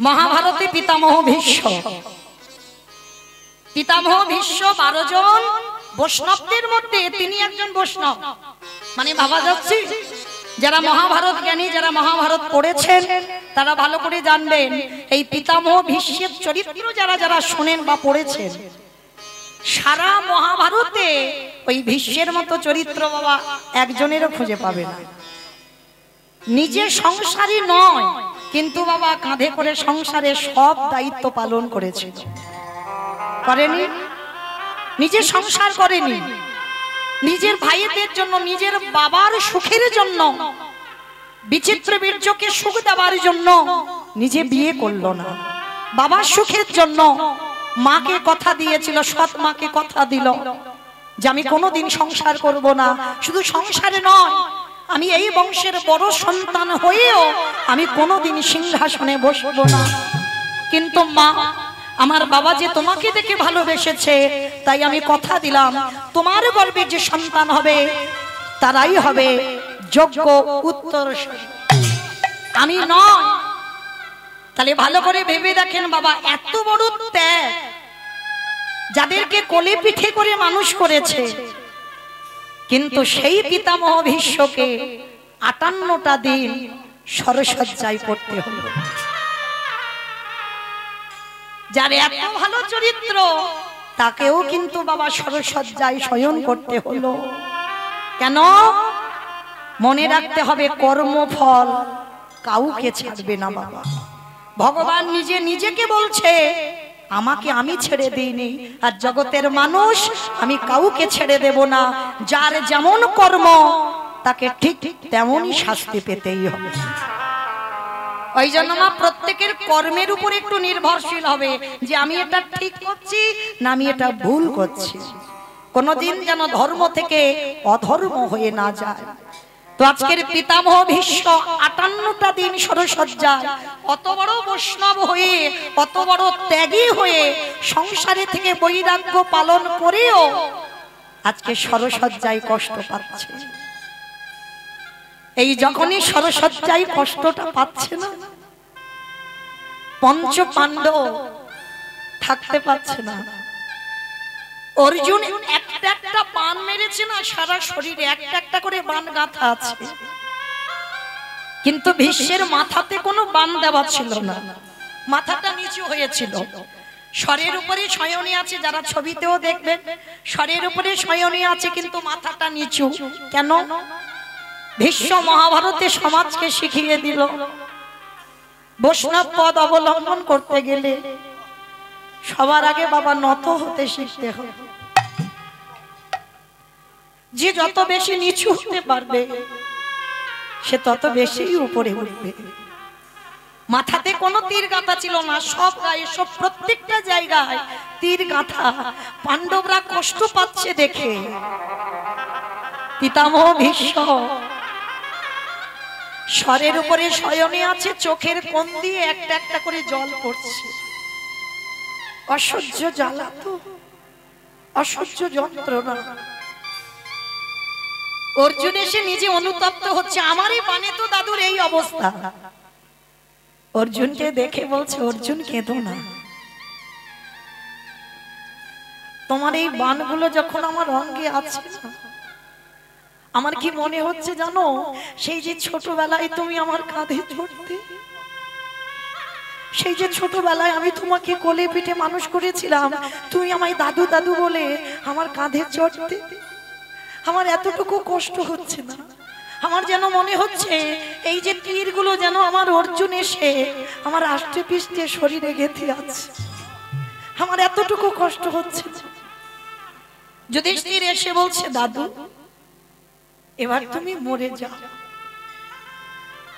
মহাভারতে পিতামহ ভীষ্ম, পিতামহ ভীষ্ম 12 জন বৈষ্ণবদের মধ্যে তিনি একজন বৈষ্ণব। মানে ভাবা যাচ্ছে যারা মহাভারত জ্ঞানী, যারা মহাভারত পড়েছেন তারা ভালো করে জানবেন এই পিতামহ ভীষ্মের চরিত্র যারা যারা শোনেন বা পড়েছেন, সারা মহাভারতে ওই ভীষ্মের মতো চরিত্র বাবা একজনেরও খুঁজে পাবে না। নিজে সংসারী নয়, কিন্তু বাবা কাঁধে করে সংসারের সব দায়িত্ব পালন করেছিল। করেনি? নিজে সংসার করেনি, নিজের ভাইদের জন্য, নিজের বাবার সুখের জন্য, বিচিত্র বীর্যকে সুখ দেওয়ার জন্য নিজে বিয়ে করলো না। বাবার সুখের জন্য মাকে কথা দিয়েছিল, সৎ মাকে কথা দিল যে আমি কোনোদিন সংসার করব না। শুধু সংসারে নয়, আমি এই বংশের বড় সন্তান হয়েও আমি কোনোদিন সিংহাসনে বসবো না। কিন্তু মা, আমার বাবা যে তোমাকে দেখে ভালোবেসেছে, তাই আমি কথা দিলাম তোমার গর্ভে যে সন্তান হবে তারাই হবে যোগ্য উত্তরসূরি, আমি নয়। তাহলে ভালো করে ভেবে দেখেন বাবা, এত বড় ত্যাগ, যাদেরকে কোলে পিঠে করে মানুষ করেছে, কিন্তু সেই পিতামহ ভীষ্মকে 58টা দিন সরসজ্জায় পড়তে হলো। যার এত ভালো চরিত্র তাকেও কিন্তু বাবা সরসজ্জায় শয়ন করতে হলো। কেন? মনে রাখতে হবে কর্মফল কাউকে ছাড়বে না বাবা। ভগবান নিজে নিজেকে বলছে আমাকে আমি ছেড়ে দিইনি, আর জগতের মানুষ আমি কাউকে ছেড়ে দেব না। যার যেমন কর্ম তাকে ঠিক তেমনই শাস্তি পেতেই হবে। ওই জন্য মা প্রত্যেকের কর্মের উপর একটু নির্ভরশীল হবে যে আমি এটা ঠিক করছি না আমি এটা ভুল করছি। কোনদিন যেন ধর্ম থেকে অধর্ম হয়ে না যায়। তো আজকের পিতামহ ভীষ্ম 58টা দিন সরসজ্জায়, অত বড় বৈষ্ণব হয়ে, অত বড় ত্যাগী হয়ে, সংসারে থেকে বৈরাগ্য পালন করেও আজকে সরসজ্জায় কষ্ট পাচ্ছে। এই যখনই সরসজ্জায় কষ্টটা পাচ্ছে না, পঞ্চ পাণ্ডব থাকতে পারছে না। অর্জুন একটা একটা বাণ মেরেছে না, সারা শরীরে একটা একটা করে বাণ গাঁথা আছে, কিন্তু ভীষ্মের মাথাতে কোনো বাণ দেওয়া ছিল না, মাথাটা নিচু হয়েছিল। শরীরের উপরে শয়নী আছে, যারা ছবিতেও দেখবেন শরীরের উপরে শয়নী আছে, কিন্তু মাথাটা নিচু। কেন? ভীষ্ম মহাভারতে সমাজকে শিখিয়ে দিল বৈষ্ণব পদ অবলম্বন করতে গেলে সবার আগে বাবা নত হতে শিখতে হবে। যে যত বেশি নিচু হতে পারবে সে তত বেশি উপরে উঠবে। মাথাতে কোনো তীর গাঁথা ছিল না, সব গায়ে, সব প্রত্যেকটা জায়গায় তীর গাঁথা। পাণ্ডবরা কষ্ট পাচ্ছে দেখে পিতামহ ভীষ্ম শরের উপরে শয়নে আছে, চোখের কোণ দিয়ে একটা একটা করে জল পড়ছে। অসহ্য জ্বালা, তো অসহ্য যন্ত্রণা। অর্জুন এসে নিজে অনুতপ্ত হচ্ছে, আমারই বানে তো দাদুর এই অবস্থা। অর্জুনকে দেখে বলছে, অর্জুন কেঁদো না, তোমার এই বানগুলো যখন আমার অঙ্গে আছে আমার কি মনে হচ্ছে জানো, সেই যে ছোটবেলায় তুমি আমার কাঁধে চড়তে, সেই যে ছোটবেলায় আমি তোমাকে কোলে পিঠে মানুষ করেছিলাম, তুমি আমায় দাদু দাদু বলে আমার কাঁধে চড়তে, আমার এতটুকু কষ্ট হচ্ছে না। আমার যেন মনে হচ্ছে এই যে তীরগুলো যেন আমার অর্জুন এসে আমার আষ্টে পিষ্টে শরীরে গেঁথে আছে, আমার এতটুকু কষ্ট হচ্ছে। যুধিষ্ঠির এসে বলছে, দাদু এবার তুমি মরে যাও।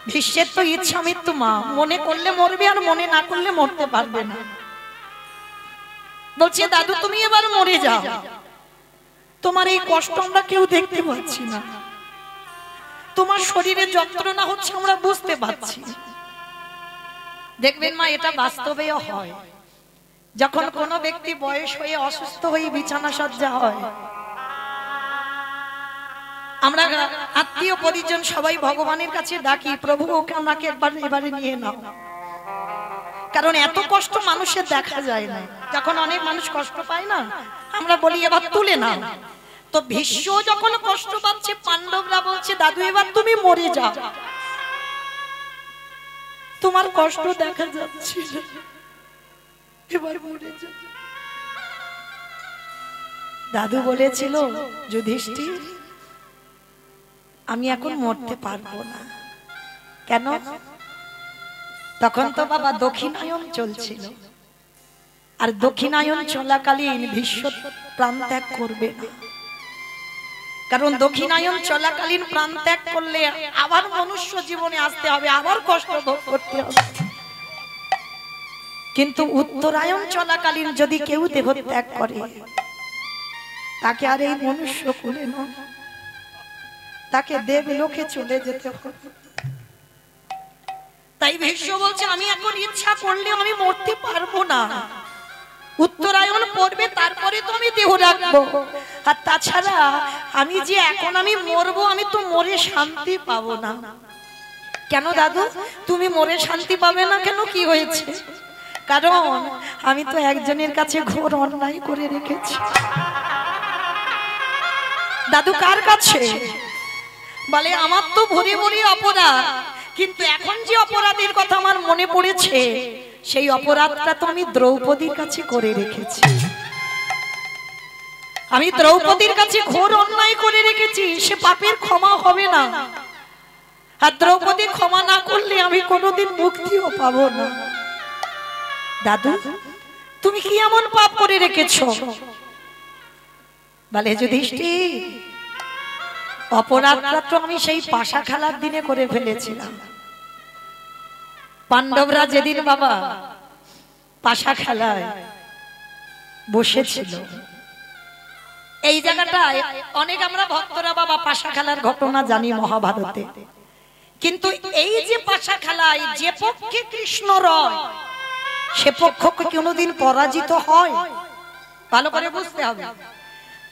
ভীষ্মের তো ইচ্ছা মৃত্যু, মা মনে করলে মরবে আর মনে না করলে মরতে পারবে না। বলছে, দাদু তুমি এবার মরে যাও, তোমার এই কষ্ট আমরা কেউ দেখতে পাচ্ছি না, তোমার শরীরে যন্ত্রণা হচ্ছে আমরা বুঝতে পারছি। দেখবেন মা, এটা বাস্তবেও হয়। যখন কোনো ব্যক্তি বয়স হয়ে অসুস্থ হয়ে বিছানা সজ্জা হয়, আমরা আত্মীয় পরিজন সবাই ভগবানের কাছে ডাকি, প্রভু ওকে আমাকে এবারে নিয়ে নাও। কারণ এত কষ্ট মানুষের দেখা যায় না। যখন অনেক মানুষ কষ্ট পায় না, আমরা বলি এবার তুলে নাও। তো ভীষ্ম যখন কষ্ট পাচ্ছে, পাণ্ডবরা বলছে দাদু এবার তুমি মরে যাও, তোমার কষ্ট দেখা যাচ্ছে না, এবার মরে যাও। দাদু বলেছিল যুধিষ্ঠির আমি এখন মরতে পারবো না। কেন? তখন তো বাবা দক্ষিণায়ন চলছিল, আর দক্ষিণায়ন চলাকালীন ভীষ্ম প্রাণ ত্যাগ করবে না, কারণ দক্ষিণায়ন চলাকালীন প্রাণ ত্যাগ করলে আবার মনুষ্য জীবনে আসতে হবে, আবার কষ্ট ভোগ করতে হবে। কিন্তু উত্তরায়ণ চলাকালীন যদি কেউ দেহ ত্যাগ করে, তাকে আর এই মনুষ্য কুলে নয়, তাকে দেবলোকে চলে যেতে হবে। তাই ভীষ্ম বলছে আমি এখন ইচ্ছা করলে আমি মরতে পারবো না, উত্তরায়ণ পড়বে তারপরে তো আমি দেহ রাখবো। আর তাছাড়া আমি যে এখন আমি মরবো, আমি তো মরে শান্তি পাবো না। কেন দাদু তুমি মরে শান্তি পাবে না কেন? কি হয়েছে? কারণ আমি তো একজনের কাছে ঘোর অন্যায় করে রেখেছি। দাদু কার কাছে? বলে আমার তো ভরে ভরে অপরাধ, কিন্তু এখন যে অপরাধের কথা আমার মনে পড়েছে, সেই অপরাধটা তো আমি দ্রৌপদীর কাছে করে রেখেছি। আমি দ্রৌপদীর কাছে ঘোর অন্যায় করে রেখেছি, সে পাপের ক্ষমা হবে না। আর দ্রৌপদী ক্ষমা না করলে আমি কোনোদিন মুক্তিও পাবো না। দাদু তুমি কি এমন পাপ করে রেখেছো? বলে যুধিষ্ঠির অপরাধটা তো আমি সেই পাশা খেলার দিনে করে ফেলেছিলাম। পাণ্ডবরা যেদিন বাবা পাশা খেলায় বসেছিল, এই জায়গাটায় অনেক আমরা ভক্তরা বাবা পাশা খেলার ঘটনা জানি মহাভারতে, কিন্তু এই যে পাশা খেলায় যে পক্ষে কৃষ্ণ রয়, সে পক্ষ কোনোদিন পরাজিত হয়? ভালো করে বুঝতে হবে।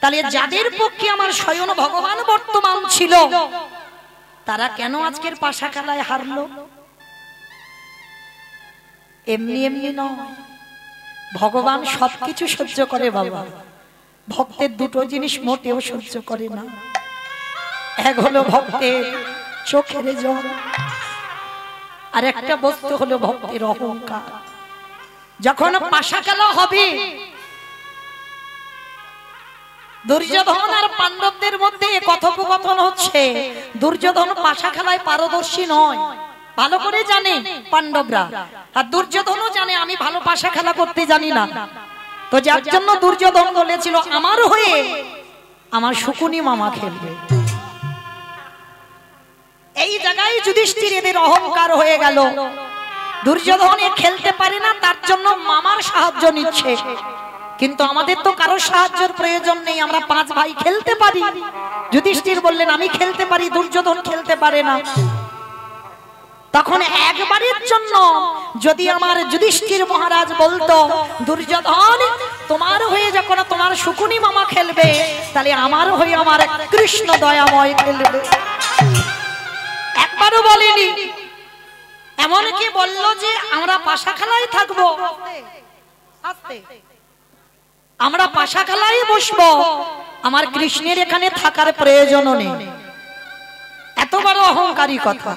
তাহলে যাদের পক্ষে আমার স্বয়ং ভগবান বর্তমান ছিল, তারা কেন আজকের পাশা খেলায় হারলো? এমনি এমনি নয়, ভগবান সবকিছু সহ্য করে বাবা। ভক্তের দুটো জিনিস মোটেও সহ্য করে না, এক হলো ভক্তের চোখের জল, আর একটা বস্তু হলো ভক্তের অহংকার। যখন পাশা খেলা হবে, দুর্যোধন আর পাণ্ডবদের মধ্যে কথোপকথন হচ্ছে। দুর্যোধন পাশা খেলায় পারদর্শী নয়, ভালো করে জানে পাণ্ডবরা, আর দুর্যোধনও জানে আমি ভালো পাশা খেলা করতে জানি না। তো যার জন্য দুর্যোধন বলেছিল আমার হয়ে আমার শকুনি মামা খেলবে। এই জায়গায় যুধিষ্ঠির এদের অহংকার হয়ে গেল। দুর্যোধন খেলতে পারে না, তার জন্য মামার সাহায্য নিচ্ছে। কিন্তু আমাদের তো কারো সাহায্যের প্রয়োজন নেই, আমরা পাঁচ ভাই খেলতে পারি। যুধিষ্ঠির বললেন আমি খেলতে পারি, দুর্যোধন খেলতে পারে না। তখন একবারের জন্য যদি আমার যুধিষ্ঠির মহারাজ বলতো দুর্যোধন তোমার হয়ে যখন তোমার শকুনি মামা খেলবে, তাহলে আমার হয়ে আমার কৃষ্ণ দয়াময় খেলবে। একবারও বলেনি, এমনকি বলল যে আমরা পাশা খেলায় থাকবো, আমরা পাশা খেলায় বসবো, আমার কৃষ্ণের এখানে থাকার প্রয়োজন নেই। এত বড় অহংকারী কথা।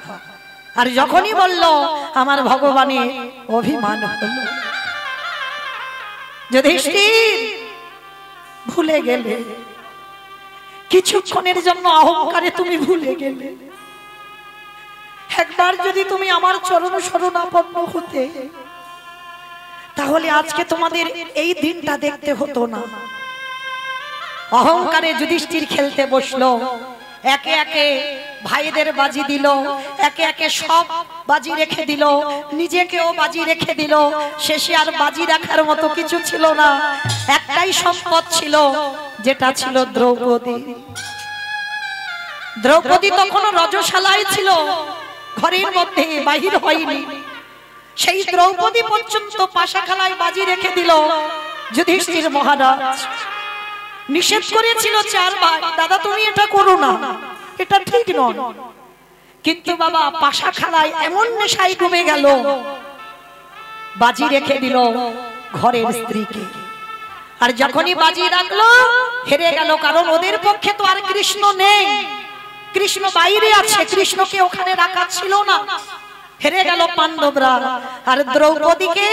আর যখনই বলল আমার ভগবানের অভিমান হলো। যুধিষ্ঠির ভুলে গেলে, কিছুক্ষণের জন্য অহংকারে তুমি ভুলে গেলে। একবার যদি তুমি আমার চরণ শরণাপন্ন হতে, তাহলে আজকে তোমাদের এই দিনটা দেখতে হতো না। অহংকারে যুধিষ্ঠির খেলতে বসলো, একে একে ভাইদের বাজি দিল, একে একে সব বাজি রেখে দিল, নিজেকেও বাজি রেখে দিল। শেষে আর বাজি রাখার মতো কিছু ছিল না, একটাই সম্পদ ছিল, যেটা ছিল দ্রৌপদী। দ্রৌপদী তখন রজশালায় ছিল, ঘরের মধ্যে বাহির হয়নি। সেই দ্রৌপদী পর্যন্ত পাশা খেলায় বাজি রেখে দিল। যুধিষ্ঠির মহারাজ নিষেধ করেছিল চারবার, দাদা তুমি এটা করো না, এটা ঠিক নয়। কিন্তু বাবা পাশা খেলায় এমন নেশায় ডুবে গেল, বাজি রেখে দিল ঘরের স্ত্রীকে। আর যখনই বাজি রাখলো হেরে গেল, কারণ ওদের পক্ষে তো আর কৃষ্ণ নেই, কৃষ্ণ বাইরে আছে, কৃষ্ণকে ওখানে রাখা ছিল না। হেরে গেল পাণ্ডবরা। আর দ্রৌপদীকে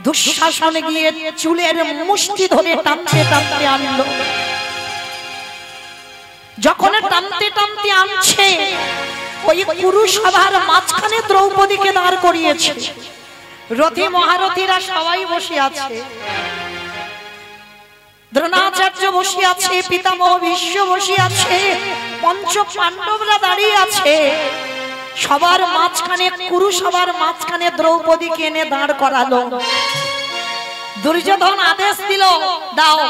দুঃশাসন গিয়ে চুলের মুষ্টি ধরে টানতে টানতে আনলো। যখন টানতে টানতে আনছে ওই কুরুসভার মাঝখানে দ্রৌপদীকে দাঁড় করিয়েছে। রথী মহারথীরা সবাই বসে আছে, দ্রোণাচার্য বসে আছে, পিতামহ ভীষ্ম বসে আছে, পঞ্চ পাণ্ডবরা দাঁড়িয়ে আছে। সবার মাঝখানে, কুরুসভার মাঝখানে দ্রৌপদীকে এনে দাঁড় করালো। দুর্যোধন আদেশ দিল, দাও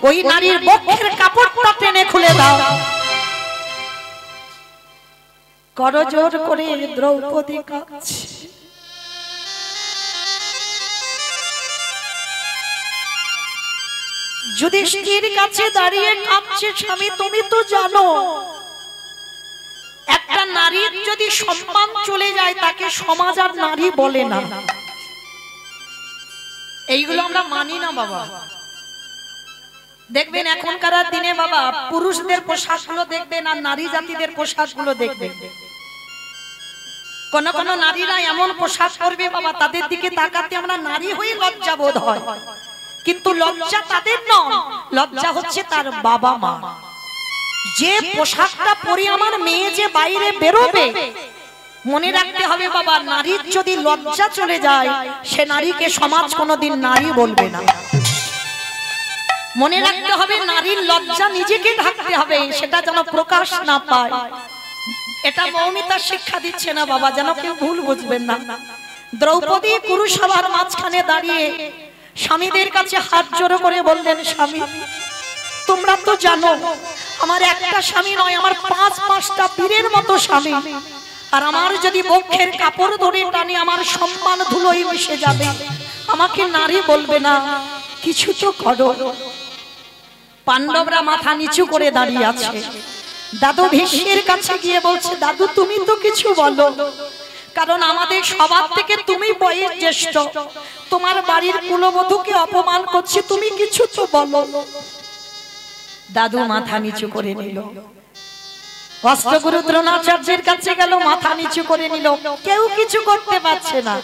ওই নারীর বক্ষের কাপড়টা টেনে খুলে দাও। করজোর করে দ্রৌপদী কাঁদছে। যুধিষ্ঠির কাছে দাঁড়িয়ে কাঁদছে, স্বামী তুমি তো জানো একটা নারীর যদি সম্মান চলে যায় তাকে সমাজ আর নারী বলে না। এইগুলো আমরা মানি না বাবা। দেখবেন এখনকার দিনে বাবা পুরুষদের পোশাকগুলো দেখবেন আর নারী জাতিদের পোশাকগুলো দেখবেন। কোন কোন নারীরা এমন পোশাক পরবে বাবা, তাদের দিকে তাকাতে আমরা নারী হয়ে লজ্জা বোধ হয়, কিন্তু লজ্জা তাদের নয়, লজ্জা হচ্ছে তার বাবা মা। যে পোশাকটা পরে আমার মেয়ে যে বাইরে বেরোবে, মনে রাখতে হবে বাবা, নারীর যদি লজ্জা চলে যায় সে নারীকে সমাজ কোনোদিন নারী বলবে না। মনে রাখতে হবে নারীর লজ্জা নিজেকে ঢাকতে হবে, সেটা যেন প্রকাশ না পায়। এটা মৌমিতা শিক্ষা দিচ্ছে না বাবা, যেন কেউ ভুল বুঝবেন না। দ্রৌপদী কুরুসভার মাঝখানে দাঁড়িয়ে স্বামীদের কাছে হাত জোড়ো করে বললেন, স্বামী তোমরা তো জানো আমার একটা স্বামী নয়, আমার পাঁচটা বীরের মতো স্বামী। আর আমার যদি বক্ষের কাপড় ধরে টানি আমার সম্মান ধুলোয় মিশে যাবে, আমাকে নারী বলবে না, কিছু তো করো। পাণ্ডবরা মাথা নিচু করে দাঁড়িয়ে আছে। দাদু ভীষ্মের কাছে গিয়ে বলছে, দাদু তুমি তো কিছু বলো, কারণ আমাদের সবার থেকে তুমি বয়স জ্যেষ্ঠ, তোমার বাড়ির কুলবধূকে অপমান করছে, তুমি কিছু তো বলো। দাদু মাথা নিচু করে নিল। অষ্টগুরু দ্রোণাচার্যের কাছে গেল, মাথা নিচু করে নিল, কেউ কিছু করতে পারছে না।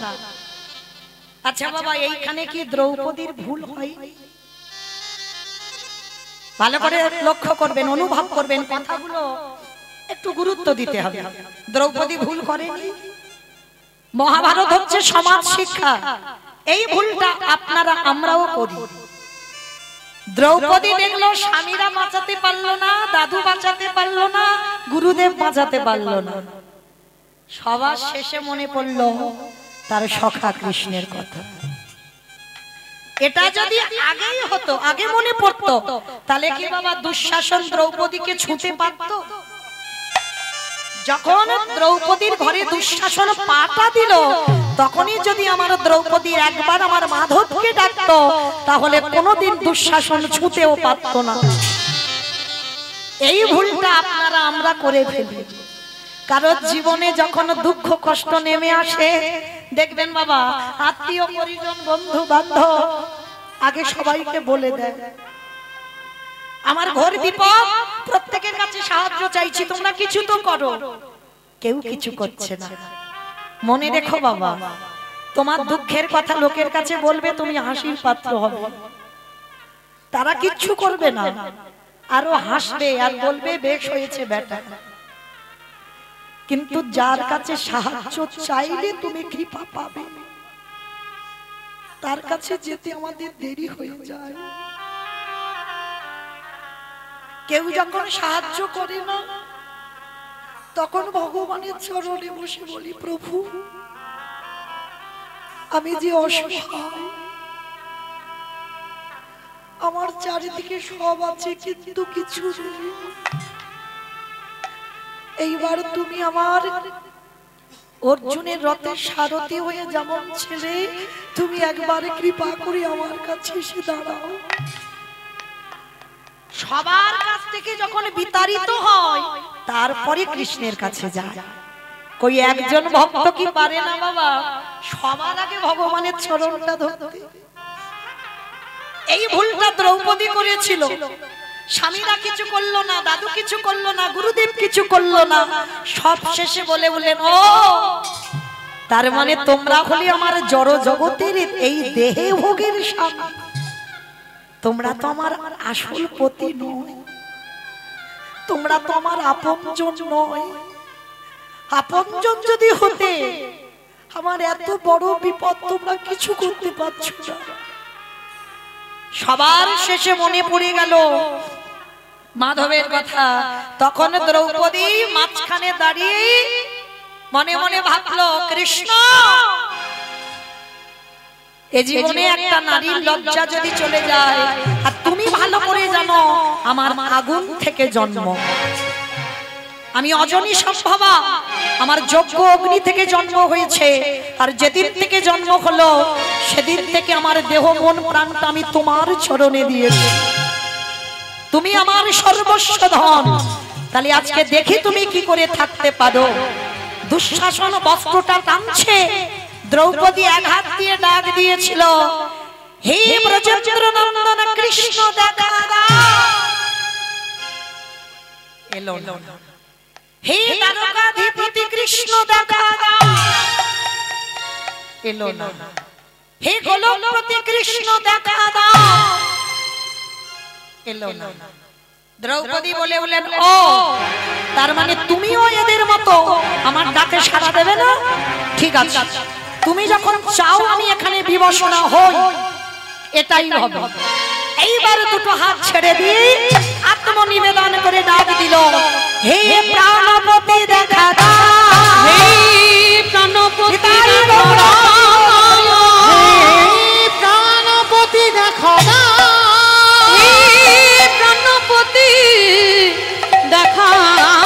আচ্ছা বাবা, এইখানে কি দ্রৌপদীর ভুল হয়? ভালো করে লক্ষ্য করবেন, অনুভব করবেন, কথাগুলো একটু গুরুত্ব দিতে হবে। দ্রৌপদী ভুল করেনি। মহাভারত হচ্ছে সমাজ শিক্ষা। এই ভুলটা আপনারা আমরাও করি। দ্রৌপদী দেখলো স্বামীরা বাঁচাতে পারলো না, দাদু বাঁচাতে পারলো না, গুরুদেব বাঁচাতে পারলো না। সবার শেষে মনে পড়লো তার সখা কৃষ্ণের কথা। এটা যদি আগেই হতো, আগে মনে পড়তো, তাহলে কি বাবা দুঃশাসন দ্রৌপদীকে ছুঁতে পারতো? যখন দ্রৌপদীর ঘরে দুঃশাসন পাটা দিল, তখনই যদি আমার দ্রৌপদী একবার আমার মাধবকে ডাকতো, তাহলে কোনোদিন দুঃশাসন ছুঁতেও পারত না। এই ভুলটা আপনারা আমরা করে ফেলি। কারণ জীবনে যখন দুঃখ কষ্ট নেমে আসে, দেখবেন বাবা আত্মীয় পরিজন বন্ধু বান্ধব আগে সবাইকে বলে দেয়, আমার ঘর বিপদ, প্রত্যেকের কাছে সাহায্য চাইছি, তোমরা কিছু তো করো। কেউ কিছু করছে না। মনে রেখো বাবা, তোমার দুঃখের কথা লোকের কাছে বলবে, তুমি হাসির পাত্র হবে। তারা কিচ্ছু করবে না, আরো হাসবে আর বলবে বেশ হয়েছে বেটা। কিন্তু যার কাছে সাহায্য চাইলে তুমি কৃপা পাবে, তার কাছে যেতে আমাদের দেরি হয়ে যায়। কেউ যখন সাহায্য করে না, তখন ভগবানের চরণে বসে বলি, প্রভু আমি যে অসহায়, আমার চারিদিকে সব আছে কিন্তু কিছু নেই। এইবার তুমি আমার অর্জুনের রথের সারথি হয়ে যেমন ছেলে, তুমি একবার কৃপা করে আমার কাছে এসে দাঁড়াও। সবার কাছ থেকে যখন বিতাড়িত হয়, তারপরে কৃষ্ণের কাছে যায়। কই একজন ভক্ত কি পারে না বাবা সবার আগে ভগবানের চরণটা ধরতে? এই ভুলটা দ্রৌপদী করেছিল। স্বামীরা কিছু করলো না, দাদু কিছু করলো না, গুরুদেব কিছু করলো না, সব শেষে বলে বললেন ও তার মানে তোমরা হলে আমার জড় জগতের এই দেহে ভোগের স্বামী, তোমরা তো আমার আসল পতি নয়, তোমরা তো আমার আপনজন নয়। আপনজন যদি হতে আমার এত বড় বিপদ তোমরা কিছু করতে পারছো না। সবার শেষে মনে পড়ে গেল মাধবের কথা। তখন দ্রৌপদী মাঝখানে দাঁড়িয়ে মনে মনে ভাবলো কৃষ্ণ এ জীবনে একটা নারীর লজ্জা যদি চলে যায়, আর তুমি ভালো করে জানো আমার আগুন থেকে জন্ম, আমি অজনী সম্ভবা, আমার যজ্ঞ অগ্নি থেকে জন্ম হয়েছে, আর যেদিন থেকে জন্ম হলো সেদিন থেকে আমার দেহ মন প্রাণটা আমি তোমার চরণে দিয়েছি, তুমি আমার সর্বস্ব ধন। তাহলে আজকে দেখি তুমি কি করে থাকতে পারো। দুঃশাসন বস্ত্রটা টানছে, দ্রৌপদী এক হাত দিয়ে ডাক দিয়েছিল হে ব্রজেন্দ্র নন্দন কৃষ্ণ দেখা দাও। এলো না। হে দ্বারকাধিপতি কৃষ্ণ দেখা দাও। এলো না। হে গোলকপতি কৃষ্ণ দেখা দাও। এলো না। দ্রৌপদী বলে বলেন ও তার মানে তুমিও এদের মতো আমার ডাকে সাড়া দেবে না? ঠিক আছে, তুমি যখন চাও আমি এখানে বিবশনা হই, এটাই হবে। এইবার দুটো হাত ছেড়ে দিয়ে আত্মনিবেদন করে ডাক দিল হে প্রাণপতি দেখা দাও। হে প্রাণপতি দেখা দাও। হে প্রাণপতি দেখা দাও। হে প্রাণপতি দেখা দাও।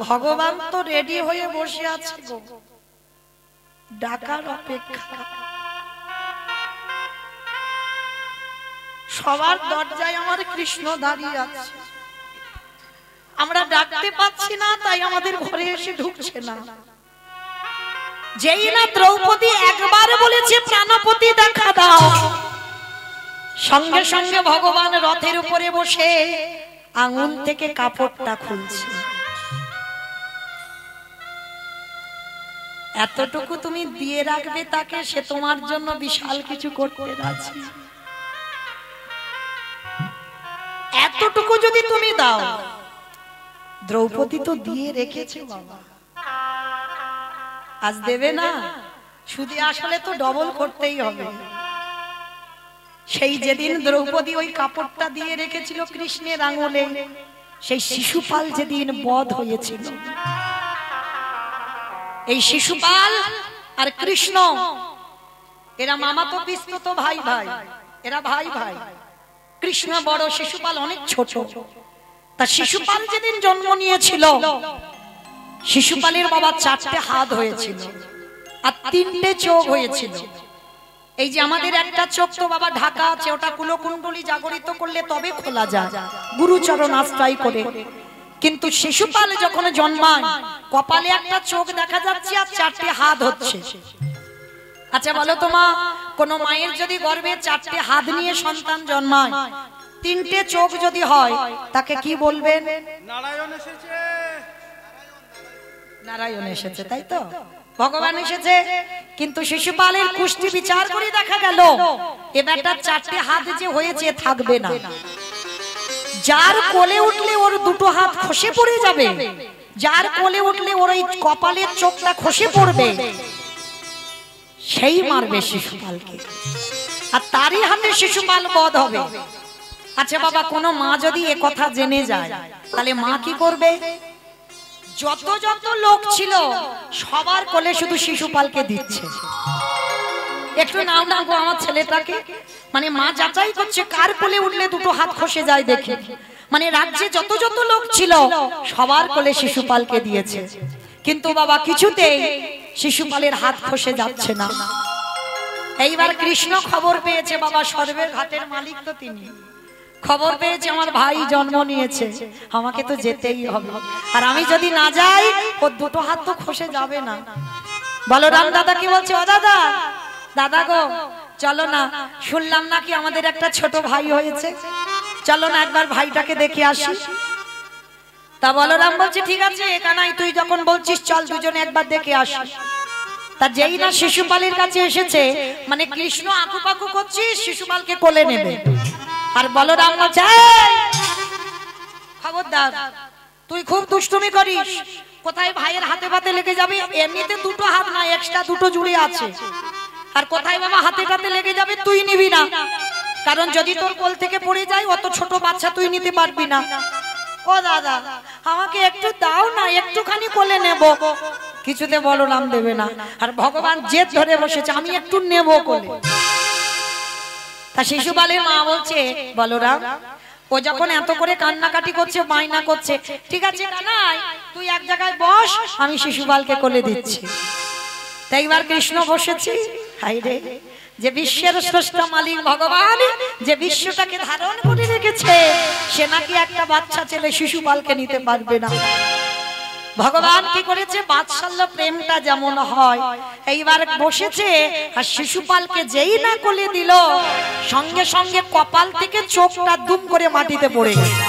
ভগবান তো রেডি হয়ে বসে আছে গো, ডাকার অপেক্ষা। সবার দরজায় আমার কৃষ্ণ দাঁড়িয়ে আছে, আমরা ডাকতে পাচ্ছি না তাই আমাদের ঘরে এসে ঢুকছে না। যেই না দ্রৌপদী একবার বলেছে প্রাণপতি দেখা দাও, সঙ্গে সঙ্গে ভগবান রথের উপরে বসে আঙুল থেকে কাপড়টা খুলছে। এতটুকু তুমি দিয়ে রাখবে তাকে, সে তোমার জন্য বিশাল কিছু করতে রাজি। এতটুকু যদি তুমি দাও, দ্রৌপদী তো দিয়ে রেখেছে বাবা, আজ দেবে না? শুধু আসলে তো ডবল করতেই হবে। সেই যেদিন দ্রৌপদী ওই কাপড়টা দিয়ে রেখেছিল কৃষ্ণের আঙুলে, সেই শিশুপাল যেদিন বধ হয়েছিল, এই শিশুপাল আর কৃষ্ণ এরা মামাতো পিস্তত ভাই ভাই, এরা ভাই ভাই। কৃষ্ণ বড়, শিশুপাল অনেক ছোট। তা শিশুপাল যেদিন জন্ম নিয়েছিল, শিশুপালের বাবা 4টে হাত হয়েছিল আর 3টে চোখ হয়েছিল। এই যে আমাদের একটা চোখ তো বাবা ঢাকা আছে, ওটা কুলকুণ্ডলী জাগরিত করলে তবে খোলা যায় গুরুচরণ আশ্রয় করে। কিন্তু শিশুপাল যখন জন্মায় কপালে একটা চোখ দেখা যাচ্ছে আর 4টে হাত হচ্ছে। আচ্ছা বলো তো মা, কোন মায়ের যদি গর্ভে 4টে হাত নিয়ে সন্তান জন্মায়, 3টে চোখ যদি হয়, তাকে কি বলবেন? নারায়ণ এসেছে। নারায়ণ এসেছে, তাই তো, ভগবান এসেছে। কিন্তু শিশুপালের কুষ্টি বিচার করে দেখা গেল এ বেটার 4টে হাত যে হয়েছে থাকবে না। যার কোলে উঠলে ওর 2টো হাত খসে পড়ে যাবে, যার কোলে উঠলে ওর এই কপালের চোখটা খসে পড়বে, সেই মারবে শিশুপালকে, আর তারই হাতে শিশুপাল বধ হবে। আচ্ছা বাবা, কোন মা যদি এ কথা জেনে যায় তাহলে মা কি করবে? যত যত লোক ছিল সবার কোলে শুধু শিশুপালকে দিচ্ছে। একটু নাও না গো আমার ছেলেটাকে, মানে মা যাচাই করছে কার কোলে উঠলে 2টো হাত খসে যায় দেখে। মানে রাজ্যে যত যত লোক ছিল সবার কোলে শিশুপালকে দিয়েছে, কিন্তু বাবা কিছুতেই শিশুপালের হাত খসে যাচ্ছে না। এইবার কৃষ্ণ খবর পেয়েছে, বাবা সর্বের ঘাটের মালিক তো তিনি, খবর পেয়েছে আমার ভাই জন্ম নিয়েছে, আমাকে তো যেতেই হবে, আর আমি যদি না যাই ওর দুটো হাত তো খসে যাবে না। বলরাম দাদা কি বলছে, ও দাদা, দাদা গো চলো না, শুনলাম নাকি আমাদের একটা ছোট ভাই হয়েছে, চলো না একবার ভাইটাকে দেখে আসি। তা বলরাম বলছে ঠিক আছে কানাই, তুই যখন বলছিস চল দুজনে একবার দেখে আসি। তা যেই না শিশুপালের কাছে এসেছে, মানে কৃষ্ণ আকুপাকু করছে শিশুপালকে কোলে নেবে, আর বলরাম বলছে খবরদার, তুই খুব দুষ্টুমি করিস, কোথায় ভাইয়ের হাতে পাতে লেগে যাবে, এমনিতে দুটো হাত না এক্সট্রা দুটো জুড়ে আছে, আর কোথায় বাবা হাতে পাতে লেগে যাবে তুই নিবি না, কারণ যদি তোর কোল থেকে পড়ে যায় অত ছোট বাচ্চা তুই নিতে পারবি না। ও দাদা আমাকে একটু দাও না, একটুখানি কোলে নেব। কিছুতে বলরাম দেবে না, আর ভগবান জেদ ধরে বসেছে আমি একটু নেব কোলে। তা শিশুপালের মা বলছে বলরাম, ও যখন এত করে কান্নাকাটি করছে বায়না করছে, ঠিক আছে কানাই তুই এক জায়গায় বস, আমি শিশুপালকে কোলে দিচ্ছি। তাই এবার কৃষ্ণ বসেছে, হাই রে, যে বিশ্বের স্রষ্টা মালিক ভগবান, যে বিশ্বটাকে ধারণ করে রেখেছে, সে নাকি একটা বাচ্চা ছেলে শিশুপালকে নিতে পারবে না। ভগবান কি করেছে, বাৎসল্য প্রেমটা যেমন হয়, এইবার বসেছে আর শিশুপালকে যেই না কোলে দিল, সঙ্গে সঙ্গে কপাল থেকে চোখটা দুম করে মাটিতে পড়ে গেছে,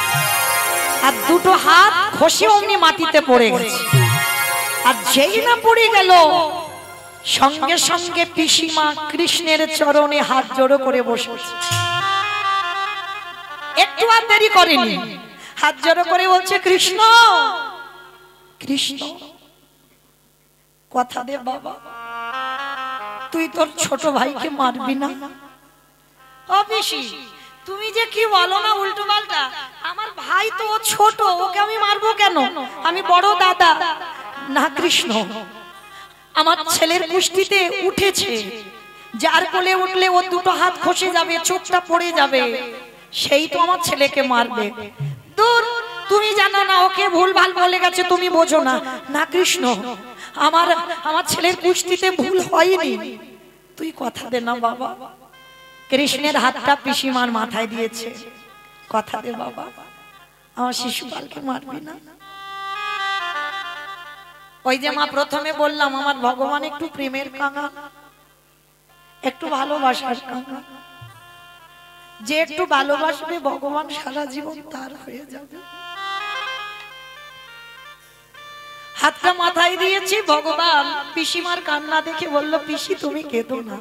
আর দুটো হাত খসে অমনি মাটিতে পড়ে গেছে। আর যেই না পড়ে গেল, সঙ্গে সঙ্গে পিসিমা কৃষ্ণের চরণে হাত জোড়ো করে বসেছে, একটু আর দেরি করেনি, হাত জোড়ো করে বলছে কৃষ্ণ কৃষ্ণ, কথা দে বাবা, তুই তোর ছোট ভাইকে মারবি না। ও পিসি তুমি যে কি বলো না উল্টো পাল্টা, আমার ভাই তো ছোট, ওকে আমি মারবো কেন, আমি বড় দাদা। না কৃষ্ণ, আমার ছেলের কুষ্টিতে উঠেছে, যার কোলে উঠলে ওর দুটো হাত খসে যাবে, চোখটা পড়ে যাবে, সেই তো আমার ছেলেকে মারবে। দূর, তুমি জানো না, ওকে ভুলভাল বলে গেছে, তুমি বোঝো না। না কৃষ্ণ, আমার ছেলের কুষ্টিতে ভুল হয়নি, তুই কথা দে না বাবা। কৃষ্ণের হাতটা পিসিমার মাথায় দিয়েছে, কথা দে বাবা, আমার শিশুপালকে মারবি না। ওই যে মা প্রথমে বললাম, আমার ভগবান একটু প্রেমের কাঙা, একটু ভালোবাসার কাঙা, যে একটু ভালোবাসবে ভগবান সারা জীবন তার হয়ে যাবে। হাতটা মাথায় দিয়েছি, ভগবান পিসিমার কান্না দেখে বলল, পিসি তুমি কেঁদো না,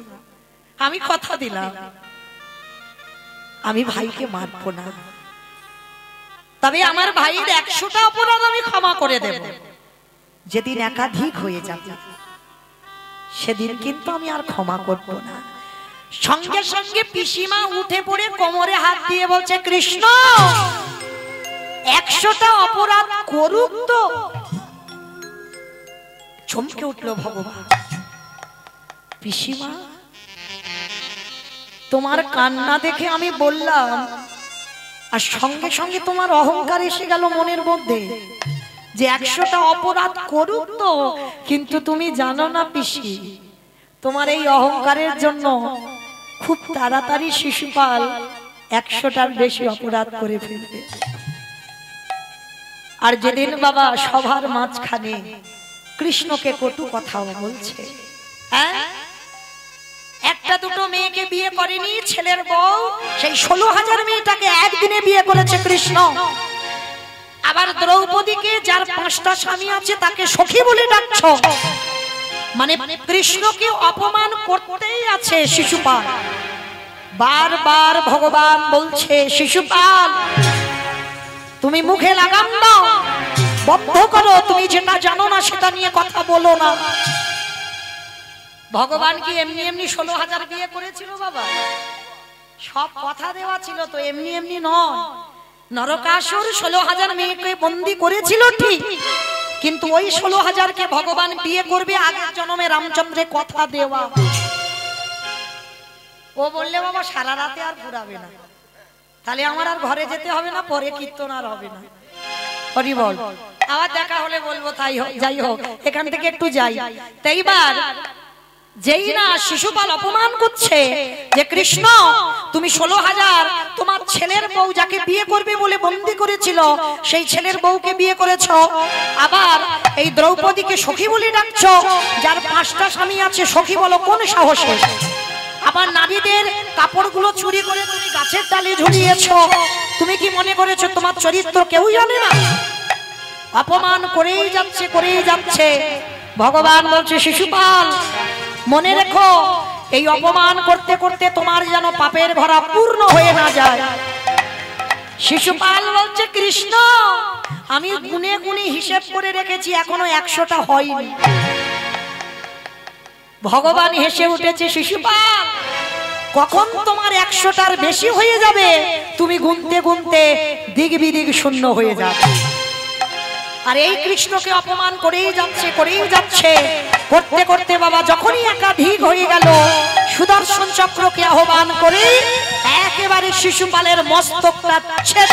আমি কথা দিলাম আমি ভাইকে মারবো না, তবে আমার ভাইয়ের 100টা অপরাধ আমি ক্ষমা করে দেব, যেদিন একাধিক হয়ে যাবে সেদিন কিন্তু আমি আর ক্ষমা করব না। সঙ্গে সঙ্গে পিসিমা উঠে পড়ে কোমরে হাত দিয়ে বলছে, কৃষ্ণ 100টা অপরাধ করুক তো। চমকে উঠল ভগবান, পিসিমা তোমার কান্না দেখে আমি বললাম, আর সঙ্গে সঙ্গে তোমার অহংকার এসে গেল মনের মধ্যে, যে 100টা অপরাধ করুক তো, কিন্তু তুমি জানো না পিসি, তোমার এই অহংকারের জন্য খুব তাড়াতাড়ি শিশুপাল 100টার বেশি অপরাধ করে ফেলবে। আর যেদিন বাবা সভার মাঝখানে কৃষ্ণকে কটু কথা বলছে, হ্যাঁ, একটা দুটো মেয়েকে বিয়ে করেনি ছেলের বউ, সেই 16,000 মেয়েটাকে একদিনে বিয়ে করেছে কৃষ্ণ। আবার দ্রৌপদীকে, যার 5টা স্বামী আছে, তাকে সখী বলে ডাকছো, মানে কৃষ্ণকে অপমান করতেই আছে শিশুপাল। বারবার ভগবান বলছে, শিশুপাল তুমি মুখে লাগাম দাও, বন্ধ করো, তুমি যেটা জানো না সেটা নিয়ে কথা বলো না। ভগবান কি এমনি এমনি 16,000 বিয়ে করেছিল বাবা? সব কথা দেওয়া ছিল তো, এমনি এমনি নয়। নরকাসুর 16,000 মেয়েকে বন্দী করেছিল ঠিক, কিন্তু ওই 16,000কে ভগবান বিয়ে করবে আগের জন্মে রামচন্দ্রের কথা দেওয়া। ও বললে বাবা সারা রাতে আর ঘুরাবে না, তাহলে আমার আর ঘরে যেতে হবে না, পরে কীর্তন আর হবে না। হরি বল, আবার দেখা হলে বলবো, তাই হোক, যাই হোক, এখান থেকে একটু যাই। তাইবার যেই না শিশুপাল অপমান করছে যে কৃষ্ণ তুমি 16,000 তোমার ছেলের বউ যাকে বিয়ে করবে বলে বন্দী করেছিল সেই ছেলের বউকে বিয়ে করেছো, আবার এই দ্রৌপদীকে সখী বলে ডাকছো, যার 5টা স্বামী আছে সখী বলো কোন সাহসে? আবার নারীদের কাপড়গুলো চুরি করে তুমি গাছের ডালে ঝুলিয়েছো, তুমি কি মনে করেছো তোমার চরিত্র কেউ জানে না? অপমান করেই যাচ্ছে করেই যাচ্ছে। ভগবান বলছে শিশুপাল মনে রেখো এই অপমান করতে করতে তোমার যেন পাপের ভরা পূর্ণ হয়ে না যায়। শিশুপাল বলছে কৃষ্ণ আমি গুনে গুনে হিসেব করে রেখেছি এখনো 100টা হয়নি। ভগবান হেসে উঠেছে শিশুপাল কখন তোমার 100টার বেশি হয়ে যাবে তুমি গুনতে গুনতে দিক বিদিক শূন্য হয়ে যাবে। আর এই কৃষ্ণকে অপমান করেই যাচ্ছে করতে করতে বাবা যখনই একাধিক হয়ে গেল সুদর্শন চক্রকে আহ্বান করে একেবারে শিশুপালের মস্তকটা ছেদ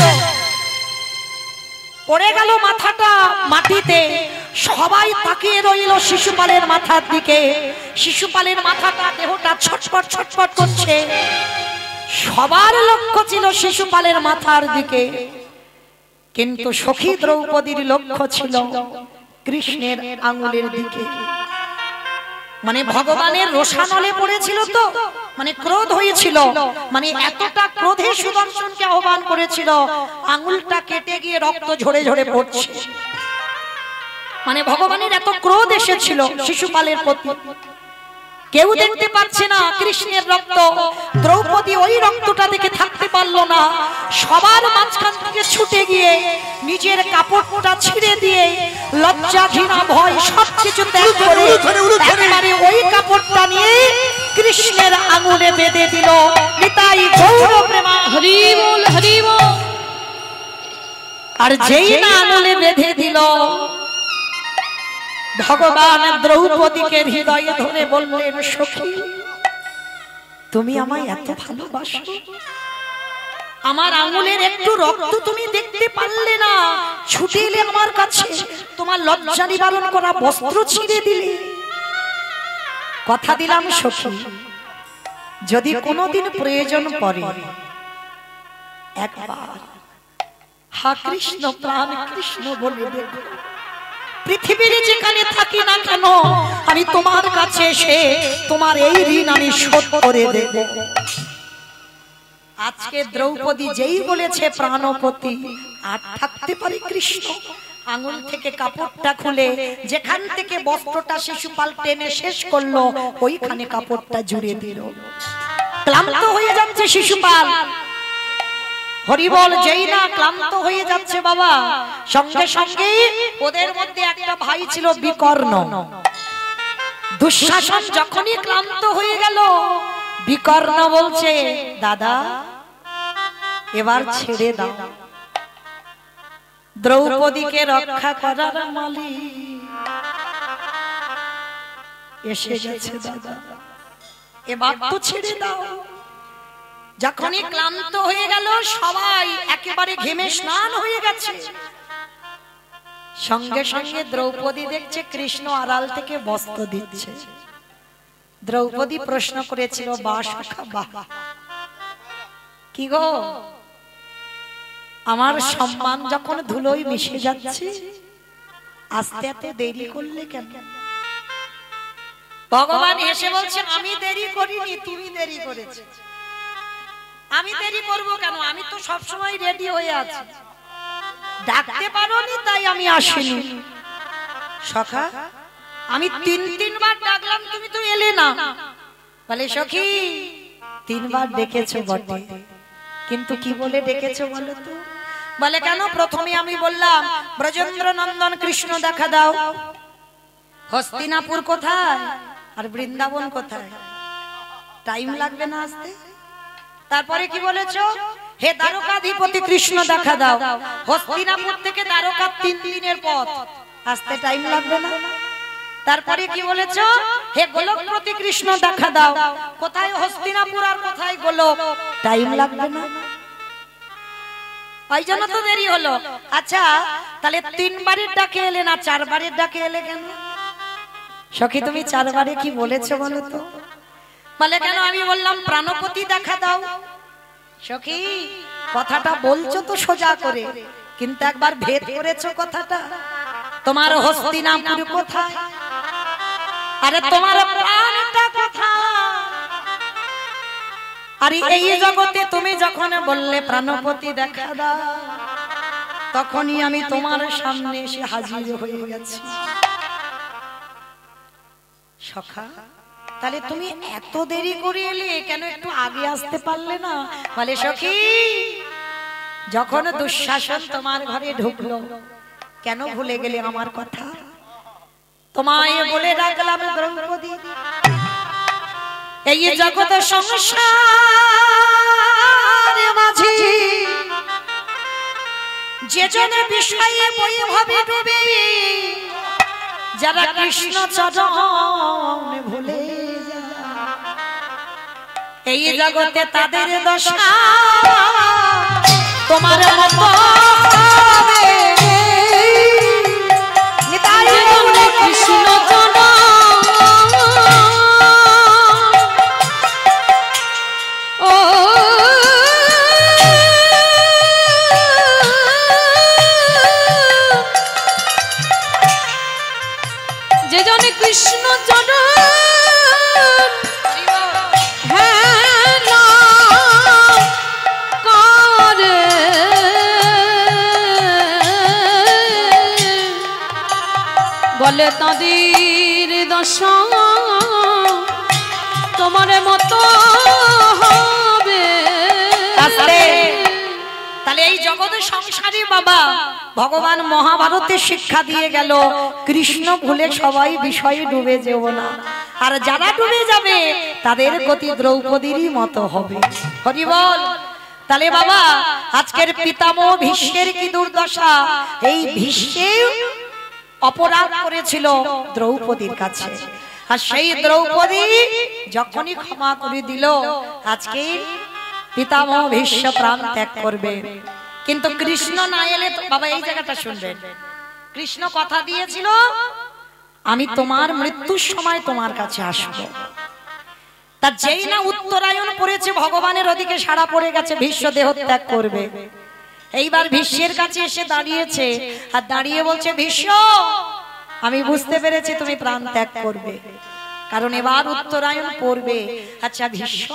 পড়ে গেল, মাথাটা মাটিতে। সবাই তাকিয়ে রইল শিশুপালের মাথার দিকে। শিশুপালের মাথাটা দেহটা ছটফট ছটফট করছে। সবার লক্ষ্য ছিল শিশুপালের মাথার দিকে, কিন্তু সখী দ্রৌপদীর লক্ষ্য ছিল কৃষ্ণের আঙ্গুলের দিকে। মানে ভগবানের রোষানলে পড়েছিল তো, মানে ক্রোধ হয়েছিল, মানে এতটা ক্রোধে সুদর্শনকে আহ্বান করেছিল আঙ্গুলটা কেটে গিয়ে রক্ত ঝরে ঝরে পড়ছে। মানে ভগবানের এত ক্রোধ এসেছিল শিশুপালের প্রতি। কেউ দেখতে পাচ্ছে না কৃষ্ণের রক্ত। দ্রৌপদী ওই রক্তটা দেখে থাকতে পারলো না, সবার মাঝখান থেকে ছুটে গিয়ে নিজের কাপড়টা ছিঁড়ে দিয়ে লজ্জা ঘৃণা ভয় সবকিছু ত্যাগ করে একেবারে ওই কাপড়টা নিয়ে কৃষ্ণের আঙুলে বেঁধে দিল। নিতাই গৌর প্রেমা হরি বল হরি বল। আর যেই না আঙুলে বেঁধে দিল ভগবান দ্রৌপদীকে হৃদয়ে ধরে বললেন সখী তুমি আমায় এত ভালোবাসো, আমার আঙুলের একটু রক্ত তুমি দেখতে পারলে না, ছুটে এলে আমার কাছে, তোমার লজ্জা নিবারণ করা বস্ত্র ছিঁড়ে দিলে। কথা দিলাম সখী যদি কোনোদিন প্রয়োজন পড়ে একবার হা কৃষ্ণ প্রাণ কৃষ্ণ বলে দেখো। পৃথিবীর যেখানে থাকি না কেন আমি তোমার কাছে এসে তোমার এই ঋণ আমি শোধ করে দেব। আজকে দ্রৌপদী যেই বলেছে প্রাণপতি, আর থাকতে পারে কৃষ্ণ আঙুল থেকে কাপড়টা খুলে যেখান থেকে বস্ত্রটা শিশুপাল টেনে শেষ করলো ওইখানে কাপড়টা জুড়ে দিল। ক্লান্ত হয়ে যাচ্ছে শিশুপাল। হরিবল যেই না ক্লান্ত হয়ে যাচ্ছে বাবা, সঙ্গে সঙ্গে ওদের মধ্যে একটা ভাই ছিল বিকর্ণ। দুঃশাসন যখনই ক্লান্ত হয়ে গেল বিকর্ণ বলছে দাদা এবার ছেড়ে দাও, দ্রৌপদীকে রক্ষা করার মালিক এসে গেছে দাদা, এবার তো ছেড়ে দাও। যখনই ক্লান্ত হয়ে গেল সবাই একেবারে ঘেমে স্নান হয়ে গেছে, সঙ্গে সঙ্গে দ্রৌপদী দেখছে কৃষ্ণ আড়াল থেকে বস্ত্র দিচ্ছে। দ্রৌপদী প্রশ্ন করেছিল কি গো আমার সম্মান যখন ধুলোয় মিশে যাচ্ছে আস্তে এত দেরি করলে কেন? ভগবান এসে বলছেন আমি দেরি করিনি, তুমি দেরি করেছো। আমি দেরি করব কেন? আমি তো সব সময় রেডি হয়ে আছি, ডাকতে পারোনি তাই আমি আসিনি। সখা আমি তিনবার ডাকলাম তুমি তো এলে না। বলে সখী 3বার ডেকেছো বটে, কিন্তু কি বলে ডেকেছো বলো তো? বলে কেন? প্রথমে আমি বললাম ব্রজেন্দ্র নন্দন কৃষ্ণ দেখা দাও, হস্তিনাপুর কোথায় আর বৃন্দাবন কোথায়, টাইম লাগবে না আসতে। তারপরে কি বলেছো? হে দ্বারকাধিপতি কৃষ্ণ দেখা দাও, হস্তিনাপুর থেকে দ্বারকা 3 দিনের পথ, আসতে টাইম লাগবে না। তারপরে কি বলেছো? হে গোলকপতি কৃষ্ণ দেখা দাও, কোথায় হস্তিনাপুর আর কোথায় গোলক, টাইম লাগবে না। ওই জন্য তো দেরি হলো। আচ্ছা তাহলে 3বারের ডাকে এলে না 4বারের ডাকে এলে কেন? সখী তুমি চারবারে কি বলেছো বলো তো? বলে কেন? আমি বললাম প্রাণপতি দেখা দাও। সখী কথাটা বলছো তো সোজা করে, কিন্তু একবার ভেদ করেছো কথাটা। তোমার হস্তিনাপুর কোথায়? আরে তোমার প্রাণটা কোথায়? আর এই জগতে তুমি যখন বললে প্রাণপতি দেখা দাও, তখনই আমি তোমার সামনে এসে হাজির হয়ে গেছি। সখা তাহলে তুমি এত দেরি করে এলে কেন? একটু আগে আসতে পারলে না? বলে সখী যখন দুঃশাসন তোমার ঘরে ঢুকলো, কেন ভুলে গেলে আমার কথা? তোমায় বলে রাখলাম দ্রৌপদী, এই জগৎ সংসার মাঝে যে জন বিষয়ে বৈভবে ডুবে, যারা কৃষ্ণ চরণ ভুলে যায়, এই জগতে তাদের দশা তোমার মতো হবে। কৃষ্ণ কৃষ্ণ চরণ হ্যাঁ না করে, বলে তাদের দশা তোমার মতো হবে। তাহলে এই জগৎ সংসারী বাবা ভগবান মহাভারতে শিক্ষা দিয়ে গেল, কৃষ্ণ ভুলে সবাই বিষয়ে ডুবে যেও না, আর যারা ডুবে যাবে তাদের গতি দ্রৌপদীরই মতো হবে। হরি বল। তাহলে বাবা আজকের পিতামহ ভীষ্মের কি দুর্দশা! এই ভীষ্মে অপরাধ করেছিল দ্রৌপদীর কাছে, আর সেই দ্রৌপদী যখনই ক্ষমা করে দিল, আজকে পিতামহ ভীষ্ম প্রাণ ত্যাগ করবে। কিন্তু কৃষ্ণ না এলে বাবা এই জায়গাটা শুনবেন, কৃষ্ণ কথা দিয়েছিল আমি তোমার মৃত্যুর সময় তোমার কাছে আসবো। তার যেই না উত্তরায়ণ পড়েছে, ভগবানের ওদিকে সাড়া পড়ে গেছে, ভীষ্ম দেহ ত্যাগ করবে। এইবার ভীষ্মের কাছে এসে দাঁড়িয়েছে, আর দাঁড়িয়ে বলছে ভীষ্ম আমি বুঝতে পেরেছি তুমি প্রাণ ত্যাগ করবে, কারণ এবার উত্তরায়ণ পড়বে। আচ্ছা ভীষ্ম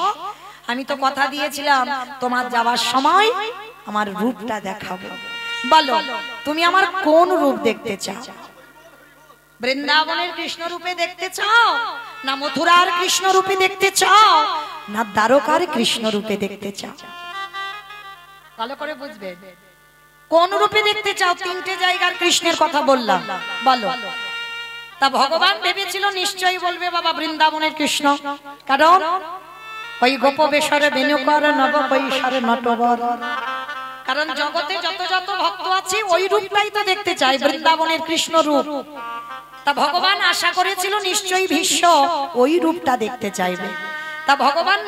আমি তো কথা দিয়েছিলাম তোমার যাওয়ার সময় আমার রূপটা দেখাবো, বলো তুমি আমার কোন রূপ দেখতে চাও? বৃন্দাবনের কৃষ্ণ রূপে দেখতে চাও, না মথুরার কৃষ্ণ রূপে দেখতে চাও, না দ্বারকার কৃষ্ণ রূপে দেখতে চাও? ভালো করে বুঝবে কোন রূপে দেখতে চাও। তিনটে জায়গার কৃষ্ণের কথা বললাম, বলো। তা ভগবান ভেবেছিল নিশ্চয়ই বলবে বাবা বৃন্দাবনের কৃষ্ণ, কারণ ওই গোপ বেশরে বেণুকর নব বৈশারে নটবর, কারণ জগতে যত যত ভক্ত আছে ওই রূপটাই তো দেখতে চায়, বৃন্দাবনের কৃষ্ণ রূপ। তা ভগবান আশা করেছিল নিশ্চয়ই ভীষ্ম ওই রূপটা দেখতে চাইবে। তা ভগবান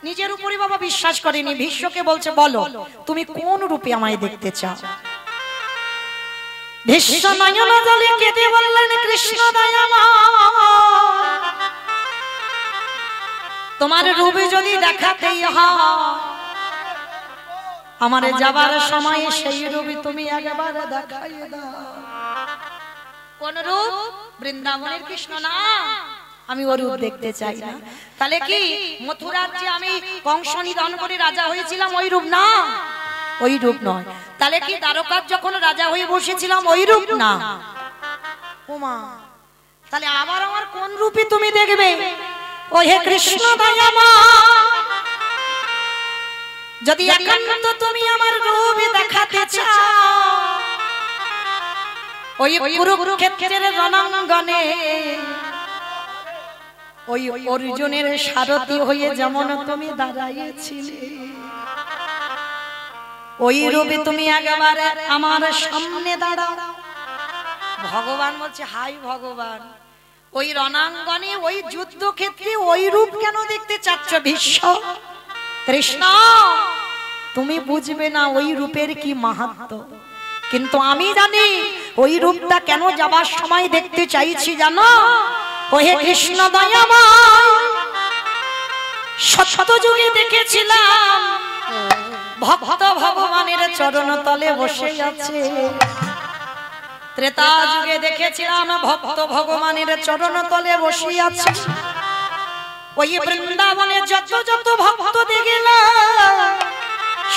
নিজের উপরই বাবা বিশ্বাস করেনি, ভীষ্মকে বলছে বলো তুমি কোন রূপে আমায় দেখতে চাও? ভীষ্ম নয়ন জলে কেঁদে বললেন কৃষ্ণ দয়াময়, তোমার রূপে যদি দেখাতেই হয়, আমার যাবার সময় সেই রূপে তুমি একবার দেখাই দাও। কোন রূপ? বৃন্দাবনের কৃষ্ণ না, আমি ওর রূপ দেখতে চাই না। তাহলে কি মথুরার যে আমি কংস নিধন করে রাজা হয়েছিলাম ওই রূপ না? ওই রূপ নয়। তাহলে কি দ্বারকার যখন রাজা হয়ে বসেছিলাম ওই রূপ না? ওমা, তাহলে আবার আমার কোন রূপে তুমি দেখবে? ও হে কৃষ্ণ দয়াময়, যদি একান্ত তুমি আমার রূপ দেখাতে চাও, ওই কুরুক্ষেত্রের রণাঙ্গনে ওই অর্জুনের সারথি হয়ে যেমন তুমি দাঁড়াইছিলে, ওই রূপে তুমি একবারে আমার সামনে দাঁড়াও। ভগবান বলছে হাই ভগবান, ওই রণাঙ্গনে ওই যুদ্ধক্ষেত্রে ওই রূপ কেন দেখতে চাচ্ছ ভীষ্ম? কৃষ্ণ তুমি বুঝবে না ওই রূপের কি মাহাত্ম্য, কিন্তু আমি জানি ওই রূপটা কেন যাবার সময় দেখতে চাইছি জানো? ওহে কৃষ্ণ দয়াময়, সত্য যুগে দেখেছিলাম ভক্ত ভগবানের চরণ তলে বসে আছে। ত্রেতা যুগে দেখেছিলাম ভক্ত ভগবানের চরণ তলে বসে আছে। ওই বৃন্দাবনে যত যত ভক্ত দেখলাম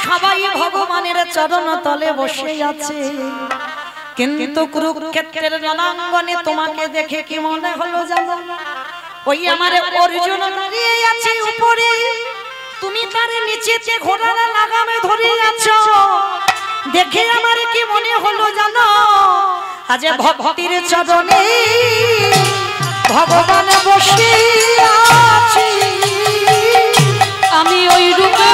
সবাই ভগবানের চরণ তলে বসে আছে। কিন্তু কুরুক্ষেত্রের রণাঙ্গনে তোমাকে দেখে কি মনে হলো জানো? ওই আমার অর্জুন দাঁড়িয়ে আছে উপরে, তুমি তার নিচেতে ঘোড়ার লাগামে ধরে আছো। দেখে আমার কি মনে হলো জানো? আজ ভক্তির চরণে ভগবান বসে আছি। আমি ওই রূপে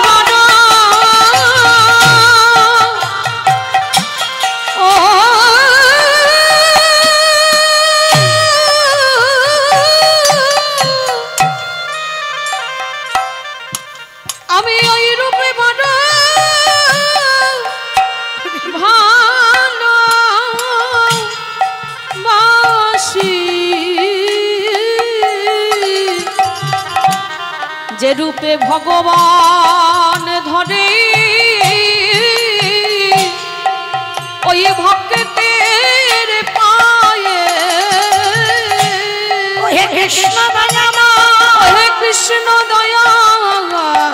যে রূপে ভগবান ধরে ওই ভক্তের পায়ে। হে কৃষ্ণ দয়াময়, হে কৃষ্ণ দয়াময়,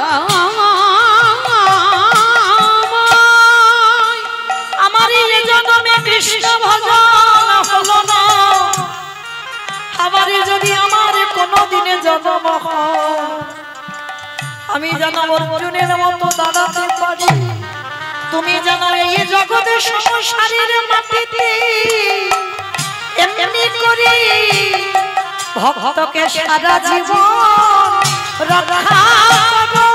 আমার এই জন্মে কৃষ্ণ ভজন হলো না। আবার যদি আমার কোনো দিনে জন্ম হয়, আমি যেন অর্জুনের মতো দাঁড়াতে পারি। তুমি জানো এই জগতের সংসারের মাটিতে এমনি করে ভক্তকে সারা জীবন রক্ষা করো।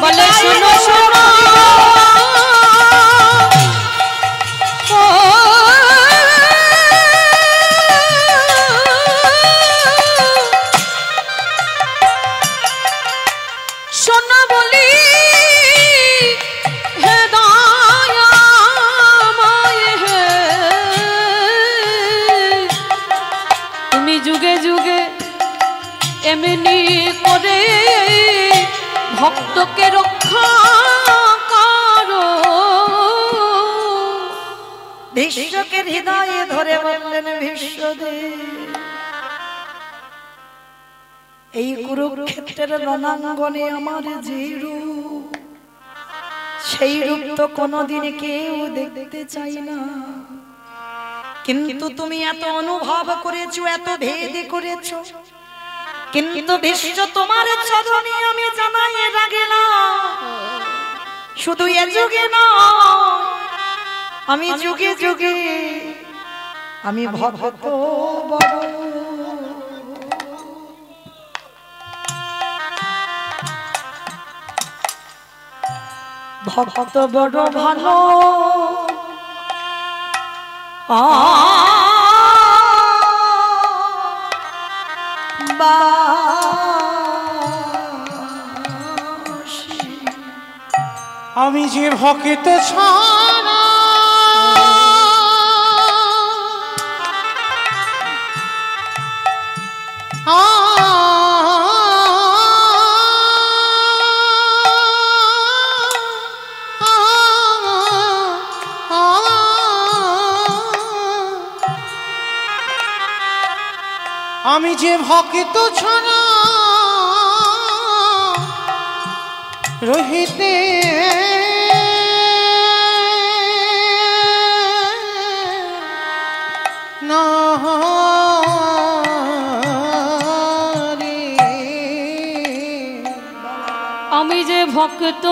বলে শোনো শোনো এমনি করে ভক্তকে রক্ষা করো। ভীষ্মকের হৃদয়ে ধরে বললেন ভীষ্মদেব, এই কুরুক্ষেত্রের রণাঙ্গনে আমার যে রূপ, সেই রূপ তো কোনোদিন কেউ দেখতে চাই না। কিন্তু তুমি এত অনুভব করেছো, এত ভেদ করেছো, কিন্তু ভীষ্ম তোমার চরণে আমি জানাই রাখলাম। শুধু এ যুগে নয়, আমি যুগে যুগে আমি ভক্ত বড়। ভক্ত বড় ভালো আমি যে ভক্ত ছাড়া আমি যে ভক্ত ছাড়া রহিতে না রে। আমি যে ভক্ত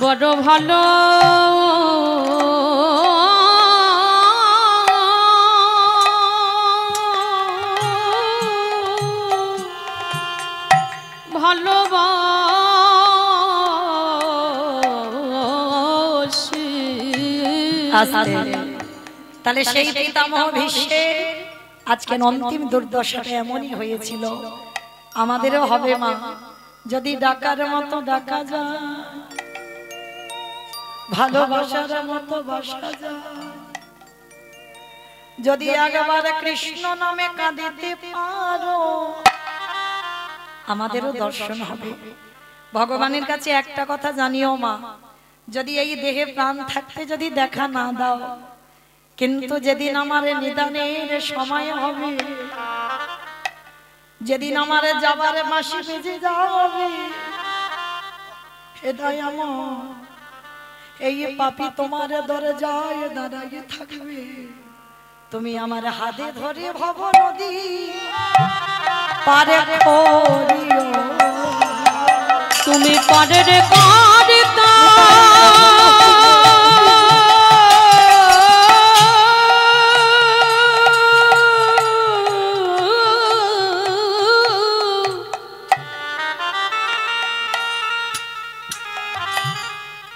বড় ভালো ভালোবাসি। তাহলে সেই পিতামহ ভীষ্মের আজকে অন্তিম দুর্দশাটা এমনই হয়েছিল, আমাদেরও হবে মা, যদি ডাকার মতো ডাকা যায়, ভালোবাসার মতো বাসা যায়, যদি একবার কৃষ্ণ নামে কাঁদিতে পারো, আমাদেরও দর্শন হবে। ভগবানের কাছে একটা কথা জানিও মা, যদি এই দেহে প্রাণ থাকতে যদি দেখা না দাও, কিন্তু যেদিন আমার নিদানের সময় হবে, যেদিন আমার যাবার বাঁশি বেজে যাবে, হে দয়াময়, এই পাপী তোমার দরজায় দাঁড়িয়ে থাকবে, তুমি আমার হাতে ধরে ভব নদী পারে করিও, তুমি পারের কারিতা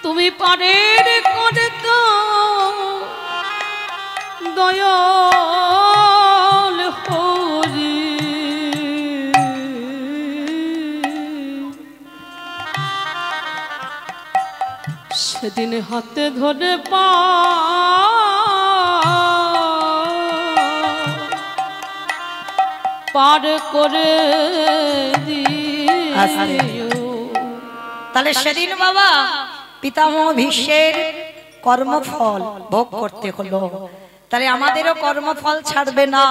তুমি পারের কারিতা দয়াল হরি, সেদিন হাতে ধরে পার করে দিও। তাহলে সেদিন বাবা পিতামহ ভীষ্মের কর্মফল ভোগ করতে হলো, তাহলে আমাদেরও কর্মফল ছাড়বে না।